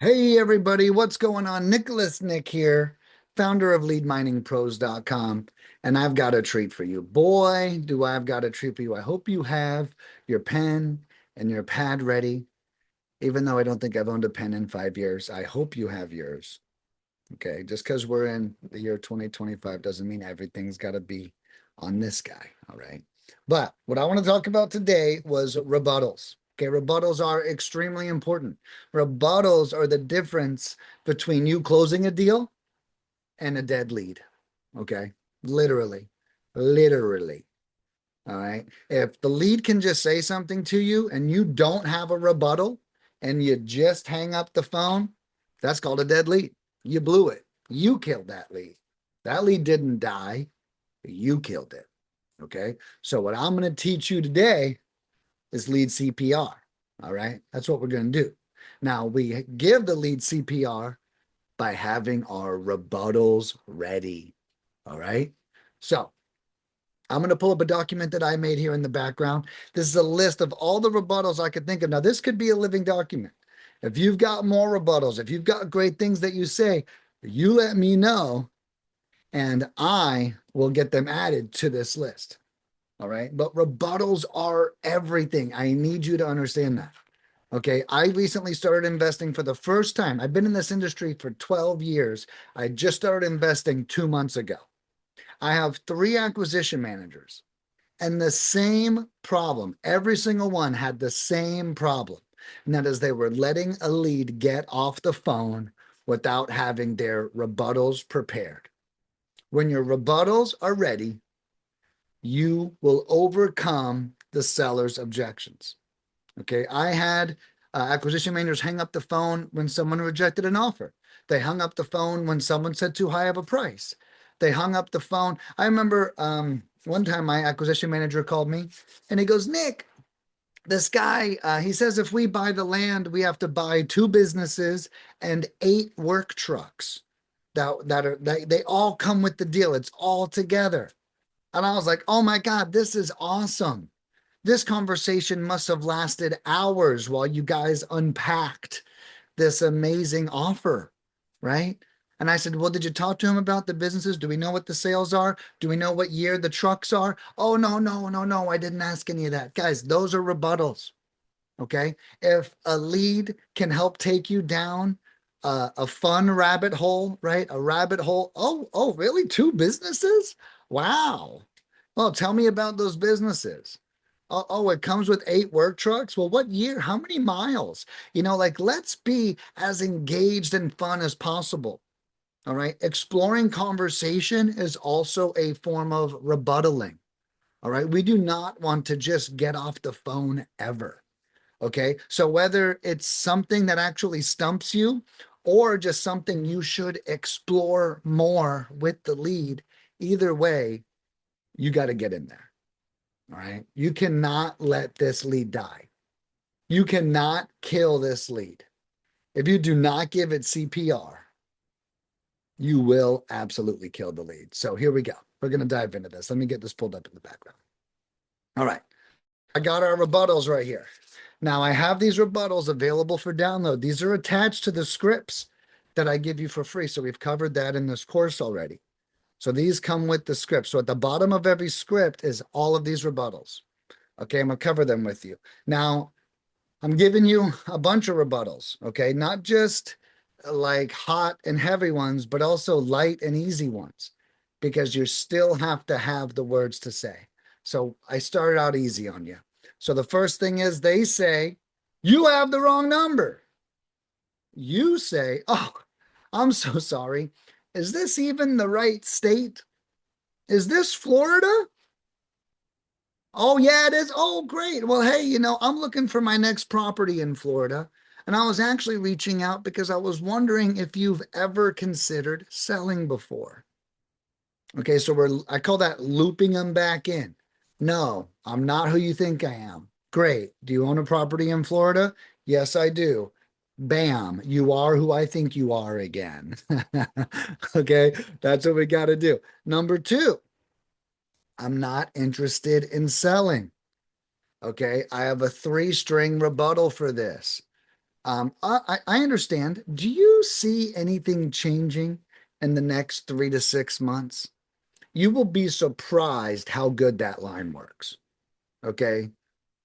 Hey everybody, what's going on? Nick here, founder of leadminingpros.com, and I've got a treat for you. Boy, do I've got a treat for you. I hope you have your pen and your pad ready. Even though I don't think I've owned a pen in 5 years, I hope you have yours. Okay, just because we're in the year 2025 doesn't mean everything's got to be on this guy. All right. But what I want to talk about today was rebuttals. Okay, rebuttals are extremely important. Rebuttals are the difference between you closing a deal and a dead lead. Okay, literally, literally. All right. If the lead can just say something to you and you don't have a rebuttal and you just hang up the phone, that's called a dead lead. You blew it. You killed that lead. That lead didn't die. You killed it. Okay. So, what I'm going to teach you today is lead CPR. All right. That's what we're going to do. Now, we give the lead CPR by having our rebuttals ready. All right. So, I'm going to pull up a document that I made here in the background. This is a list of all the rebuttals I could think of. Now, this could be a living document. If you've got more rebuttals, if you've got great things that you say, you let me know and I will get them added to this list. All right. But rebuttals are everything. I need you to understand that. Okay. I recently started investing for the first time. I've been in this industry for 12 years. I just started investing 2 months ago. I have 3 acquisition managers. And the same problem, every single one had the same problem. And that is they were letting a lead get off the phone without having their rebuttals prepared. When your rebuttals are ready, you will overcome the seller's objections. Okay. I had acquisition managers hang up the phone when someone rejected an offer. They hung up the phone when someone said too high of a price. They hung up the phone. I remember one time my acquisition manager called me and he goes, Nick, this guy, he says if we buy the land, we have to buy 2 businesses and 8 work trucks that they all come with the deal. It's all together. And I was like, oh my God, this is awesome. This conversation must have lasted hours while you guys unpacked this amazing offer, right? And I said, well, did you talk to him about the businesses? Do we know what the sales are? Do we know what year the trucks are? Oh, no, no, no, no. I didn't ask any of that. Guys, those are rebuttals. Okay. If a lead can help take you down a fun rabbit hole, right? A rabbit hole. Oh, really? 2 businesses? Wow. Well, tell me about those businesses. Oh, it comes with 8 work trucks. Well, what year? How many miles? Like let's be as engaged and fun as possible. All right. Exploring conversation is also a form of rebuttaling. All right. We do not want to just get off the phone ever. Okay. So whether it's something that actually stumps you or just something you should explore more with the lead, either way, you got to get in there. All right. You cannot let this lead die. You cannot kill this lead. If you do not give it CPR, you will absolutely kill the lead. So here we go. We're going to dive into this. Let me get this pulled up in the background. All right. I got our rebuttals right here. Now I have these rebuttals available for download. These are attached to the scripts that I give you for free. So we've covered that in this course already. So these come with the script. So at the bottom of every script is all of these rebuttals. Okay, I'm gonna cover them with you. Now, I'm giving you a bunch of rebuttals, okay? Not just like hot and heavy ones, but also light and easy ones, because you still have to have the words to say. So I started out easy on you. So the first thing is they say, you have the wrong number. You say, oh, I'm so sorry. Is this even the right state? Is this Florida? Oh, yeah, it is. Oh, great. Well, hey, I'm looking for my next property in Florida. And I was actually reaching out because I was wondering if you've ever considered selling before. Okay, so I call that looping them back in. No, I'm not who you think I am. Great. Do you own a property in Florida? Yes, I do. Bam, you are who I think you are again. Okay, that's what we got to do. Number 2, I'm not interested in selling. Okay, I have a 3-string rebuttal for this. I understand. Do you see anything changing in the next 3 to 6 months? You will be surprised how good that line works. Okay.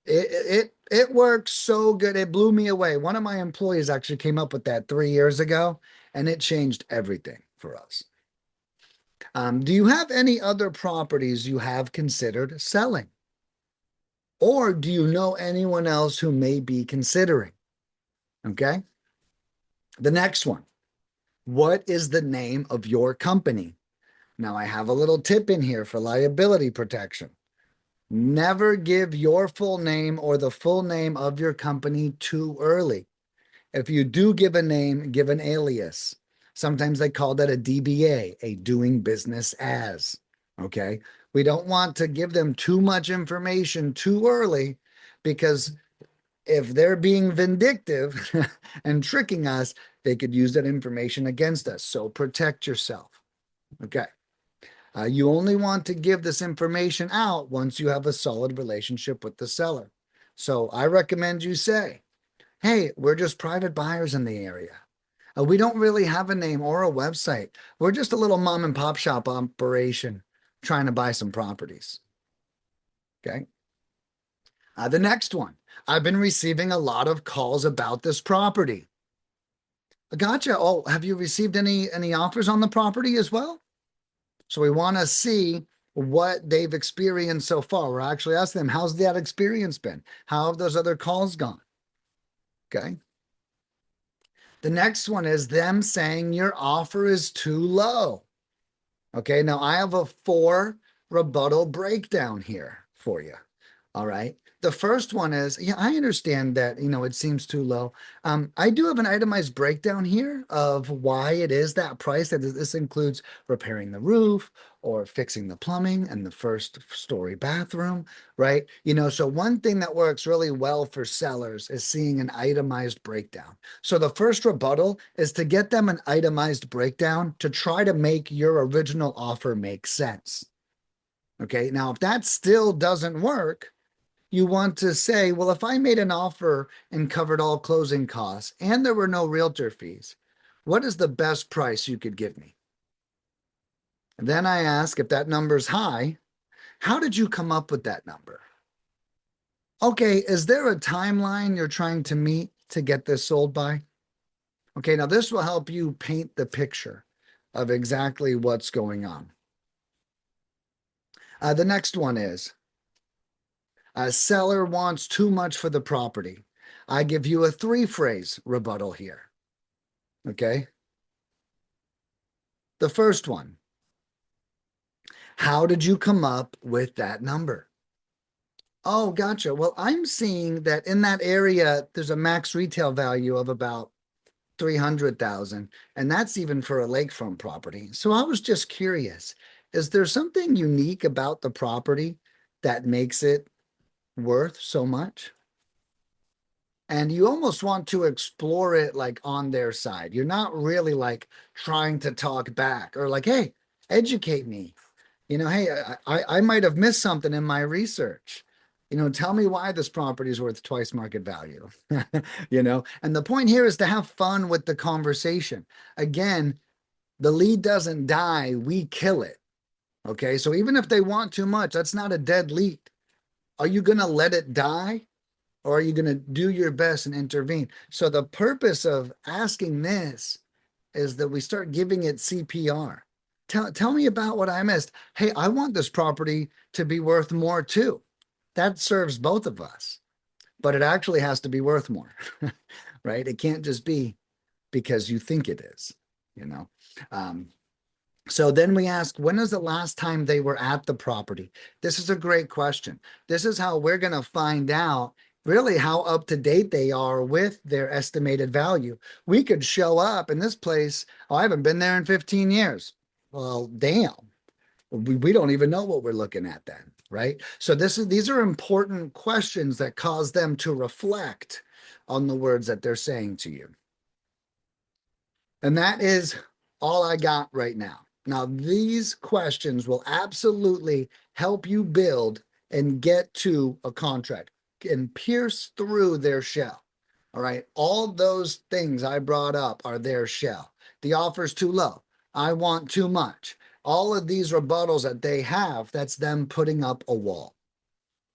It works so good. It blew me away. One of my employees actually came up with that 3 years ago, and it changed everything for us. Do you have any other properties you have considered selling? Or do you know anyone else who may be considering? Okay. The next one. What is the name of your company? Now, I have a little tip in here for liability protection. Never give your full name or the full name of your company too early. If you do give a name, give an alias. Sometimes they call that a DBA, a doing business as. Okay. We don't want to give them too much information too early because if they're being vindictive and tricking us, they could use that information against us. So protect yourself. Okay. You only want to give this information out once you have a solid relationship with the seller. So I recommend you say, hey, we're just private buyers in the area. We don't really have a name or a website. We're just a little mom and pop shop operation trying to buy some properties. Okay. The next one, I've been receiving a lot of calls about this property. Gotcha. Oh, have you received any offers on the property as well? So we want to see what they've experienced so far. We're actually asking them, how's that experience been? How have those other calls gone? Okay. The next one is them saying your offer is too low. Okay. Now I have a 4 rebuttal breakdown here for you. All right. The first one is, yeah, I understand that, it seems too low. I do have an itemized breakdown here of why it is that price. That this includes repairing the roof or fixing the plumbing and the first story bathroom, right? So one thing that works really well for sellers is seeing an itemized breakdown. So the first rebuttal is to get them an itemized breakdown to try to make your original offer make sense. Okay. Now, if that still doesn't work, you want to say, well, if I made an offer and covered all closing costs and there were no realtor fees, what is the best price you could give me? And then I ask, if that number's high, how did you come up with that number? Okay, is there a timeline you're trying to meet to get this sold by? Okay, now this will help you paint the picture of exactly what's going on. The next one is, a seller wants too much for the property. I give you a 3-phrase rebuttal here. Okay. The first one, how did you come up with that number? Oh, gotcha. Well, I'm seeing that in that area, there's a max retail value of about 300,000, and that's even for a lakefront property. So I was just curious, is there something unique about the property that makes it worth so much? And you almost want to explore it like on their side. You're not really like trying to talk back or like, hey, educate me. Hey, I might have missed something in my research. Tell me why this property is worth twice market value. And the point here is to have fun with the conversation. Again, the lead doesn't die, we kill it. Okay. So even if they want too much, that's not a dead lead. Are you going to let it die? Or are you going to do your best and intervene? So the purpose of asking this is that we start giving it CPR. Tell me about what I missed. Hey, I want this property to be worth more too. That serves both of us, but it actually has to be worth more, right? It can't just be because you think it is, you know? So then we ask, when is the last time they were at the property? This is a great question. This is how we're going to find out really how up to date they are with their estimated value. We could show up in this place. Oh, I haven't been there in 15 years. Well, damn. We don't even know what we're looking at then, right? So these are important questions that cause them to reflect on the words that they're saying to you. And that is all I got right now. Now, these questions will absolutely help you build and get to a contract and pierce through their shell. All right. All those things I brought up are their shell. The offer's too low. I want too much. All of these rebuttals that they have, that's them putting up a wall.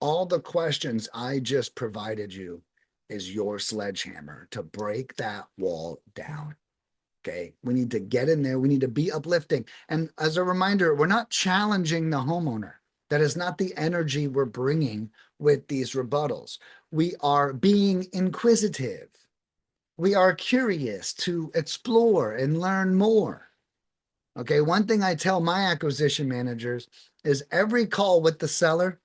All the questions I just provided you is your sledgehammer to break that wall down. Okay. We need to get in there. We need to be uplifting. And as a reminder, we're not challenging the homeowner. That is not the energy we're bringing with these rebuttals. We are being inquisitive. We are curious to explore and learn more. Okay. One thing I tell my acquisition managers is every call with the seller,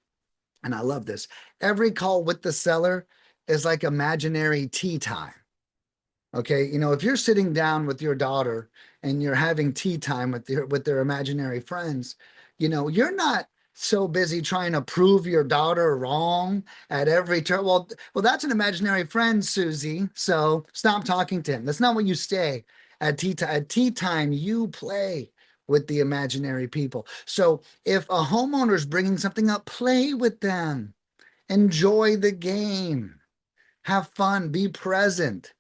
and I love this, every call with the seller is like imaginary tea time. Okay, if you're sitting down with your daughter and you're having tea time with their imaginary friends, you're not so busy trying to prove your daughter wrong at every turn. Well, that's an imaginary friend, Susie. So stop talking to him. That's not what you say at tea time. At tea time, you play with the imaginary people. So if a homeowner's bringing something up, play with them. Enjoy the game. Have fun. Be present.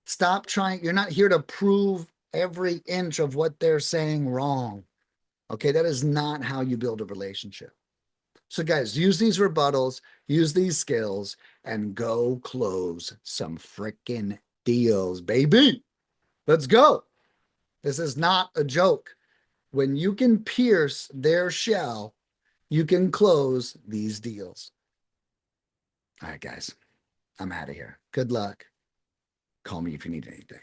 Stop trying. You're not here to prove every inch of what they're saying wrong. Okay, that is not how you build a relationship. So, guys, use these rebuttals, use these skills, and go close some freaking deals, baby. Let's go. This is not a joke. When you can pierce their shell, you can close these deals. All right, guys, I'm out of here. Good luck. Call me if you need anything.